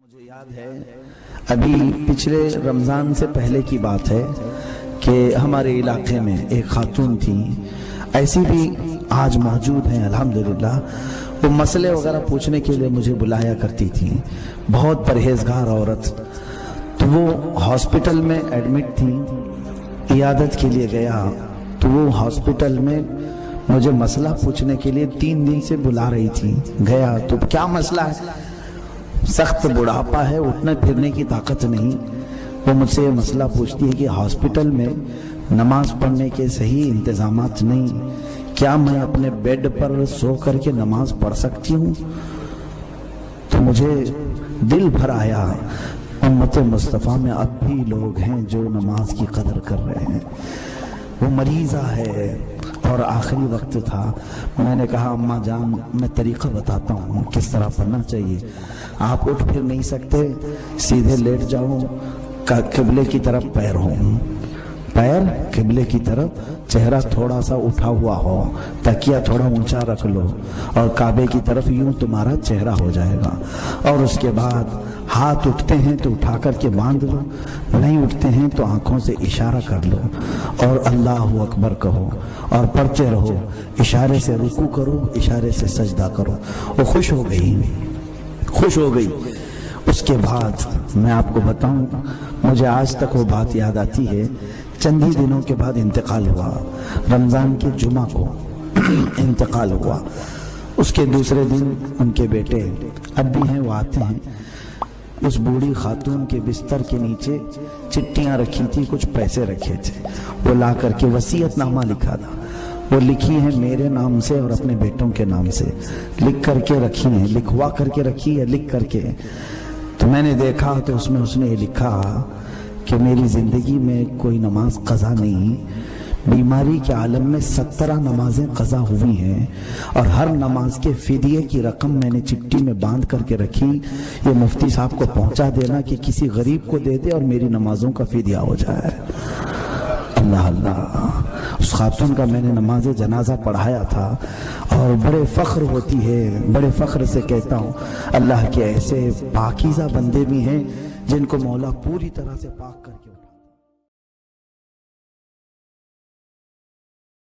مجھے یاد ہے ابھی پچھلے رمضان سے پہلے کی بات ہے کہ ہمارے علاقے میں ایک خاتون تھی، ایسی بھی آج موجود ہیں الحمدللہ۔ وہ مسئلے وغیرہ پوچھنے کے لیے مجھے بلایا کرتی تھی، بہت پرہیزگار عورت۔ تو وہ ہاسپٹل میں ایڈمٹ تھی، عیادت کے لیے گیا تو وہ ہاسپٹل میں مجھے مسئلہ پوچھنے کے لیے 3 دن سے بلا رہی تھی۔ گیا تو کیا مسئلہ ہے؟ سخت بڑھاپا ہے، اٹھنے پھرنے کی طاقت نہیں۔ وہ مجھ سے یہ مسئلہ پوچھتی ہے کہ ہاسپٹل میں نماز پڑھنے کے صحیح انتظامات نہیں، کیا میں اپنے بیڈ پر سو کر کے نماز پڑھ سکتی ہوں؟ تو مجھے دل بھر آیا، امت مصطفیٰ میں اب بھی لوگ ہیں جو نماز کی قدر کر رہے ہیں۔ وہ مریضہ ہے اور آخری وقت تھا۔ میں نے کہا اماں جان میں طریقہ بتاتا ہوں کس طرح پڑھنا چاہیے، آپ اٹھ پھر نہیں سکتے، سیدھے لیٹ جاؤ، قبلے کی طرف پیر ہو، پیر قبلے کی طرف، چہرہ تھوڑا سا اٹھا ہوا ہو، تکیہ تھوڑا اونچا رکھ لو اور کعبے کی طرف یوں تمہارا چہرہ ہو جائے گا، اور اس کے بعد ہاتھ اٹھتے ہیں تو اٹھا کر کے باندھ لو، نہیں اٹھتے ہیں تو آنکھوں سے اشارہ کر لو اور اللہ اکبر کہو اور پڑھتے رہو، اشارے سے رکوع کرو، اشارے سے سجدہ کرو۔ وہ خوش ہو گئی۔ اس کے بعد میں آپ کو بتاؤں، مجھے آج تک وہ بات یاد آتی ہے۔ چند ہی دنوں کے بعد انتقال ہوا، رمضان کے جمعہ کو انتقال ہوا۔ اس کے دوسرے دن ان کے بیٹے اب بھی ہیں، وہ آتے ہیں، اس بوڑھی خاتون کے بستر کے نیچے چٹیاں رکھی تھی، کچھ پیسے رکھے تھے، وہ لا کر کے وصیت نامہ لکھا تھا، وہ لکھی ہیں میرے نام سے اور اپنے بیٹوں کے نام سے، لکھ کر کے رکھی ہیں، لکھوا کر کے رکھی ہے، لکھ کر کے۔ تو میں نے دیکھا تو اس میں یہ لکھا کہ میری زندگی میں کوئی نماز قضا نہیں، بیماری کے عالم میں 17 نمازیں قضا ہوئی ہیں، اور ہر نماز کے فدیے کی رقم میں نے چٹی میں باندھ کر کے رکھی، یہ مفتی صاحب کو پہنچا دینا کہ کسی غریب کو دے دے اور میری نمازوں کا فدیہ ہو جائے۔ اللہ اللہ، اس خاتون کا میں نے نماز جنازہ پڑھایا تھا، اور بڑے فخر ہوتی ہے، بڑے فخر سے کہتا ہوں اللہ کے ایسے پاکیزہ بندے بھی ہیں جن کو مولا پوری طرح سے پاک کر کے